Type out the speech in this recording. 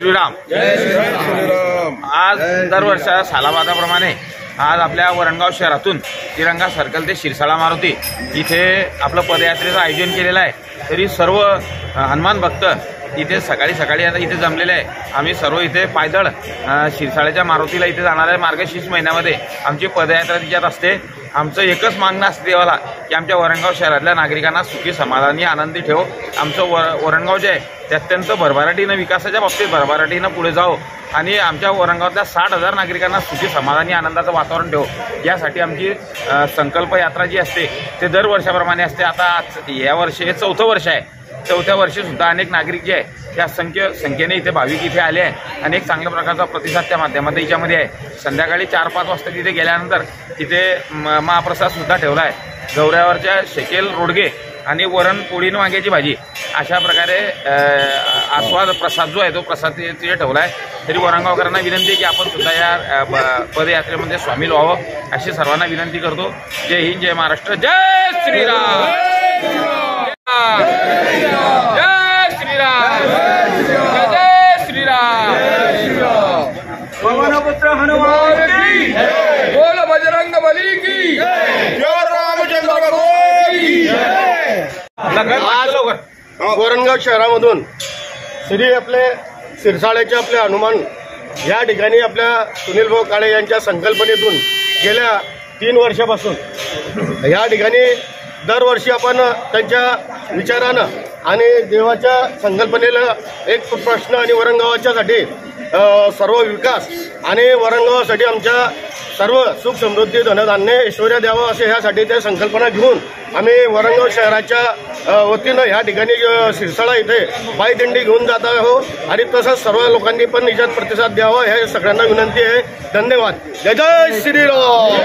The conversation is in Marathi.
श्रीराम जय श्रीराम। आज दरवर्षा सालाबादाप्रमाणे आज आपल्या वरणगाव शहरातून तिरंगा सर्कल ते शिरसाळा मारुती इथे आपलं पदयात्रेचं आयोजन केलेलं आहे। तरी सर्व हनुमान भक्त इथे सकाळी आता इथे जमलेले आहे। आम्ही सर्व इथे पायदळ शिरसाळ्याच्या मारुतीला इथे जाणार आहे। मार्गशीर्ष महिन्यामध्ये आमची पदयात्रा तिच्यात असते। आमचं एकच मागणं असते देवाला की आमच्या वरणगाव शहरातल्या नागरिकांना सुखी समाधानी आनंदी ठेव। आमचं वरणगाव जे आहे ते अत्यंत भरभराटीनं विकासाच्या बाबतीत भरभराटीनं पुढे जावं आणि आमच्या वरणगावातल्या 60,000 नागरिकांना सुखी समाधानी आनंदाचं वातावरण ठेव, यासाठी आमची संकल्प यात्रा जी असते ते दर वर्षाप्रमाणे असते। आता या वर्षी हे 4थं वर्ष आहे। 4थ्या वर्षी सुद्धा अनेक नागरिक जे आहे त्या संख्येने इथे भाविक इथे आले आहे आणि एक चांगल्या प्रकारचा प्रतिसाद त्या माध्यमातून याच्यामध्ये आहे। संध्याकाळी 4-5 वाजता तिथे गेल्यानंतर तिथे महाप्रसाद सुद्धा ठेवला आहे। गौऱ्यावरच्या शेकेल रोडगे आणि वरण पोळी वांग्याची भाजी अशा प्रकारे आस्वाद प्रसाद जो आहे तो प्रसाद तिथे ठेवला आहे। तरी वरणगावकरांना विनंती आहे की आपण सुद्धा या पदयात्रेमध्ये सामील व्हावं अशी सर्वांना विनंती करतो। जय हिंद, जय महाराष्ट्र, जय श्रीराम, जय श्रीराम, जय श्रीराम। पवनपुत्र हनुमान की बोल बजरंग बली की जय, रामचंद्र भगवान की जय। आज वरणगाव शहरामधून श्री आपले शिरसाळ्याचे आपले हनुमान या ठिकाणी आपल्या सुनील भाऊ काळे यांच्या संकल्पनेतून गेल्या 3 वर्षापासून या ठिकाणी दरवर्षी आपण त्यांच्या विचारानं आणि देवाच्या संकल्पनेला एक प्रश्न आणि वरणगावाच्यासाठी सर्व विकास आणि वरणगावासाठी आमच्या सर्व सुख समृद्धी धनधान्य ऐश्वर्या द्यावं असे ह्यासाठी ते संकल्पना घेऊन आम्ही वरणगाव शहराच्या वतीनं ह्या ठिकाणी शिरसाळा इथे पायदिंडी घेऊन जात आहोत आणि तसंच सर्व लोकांनी पण याच्यात प्रतिसाद द्यावा हे सगळ्यांना विनंती आहे। धन्यवाद। जय जय श्रीराम।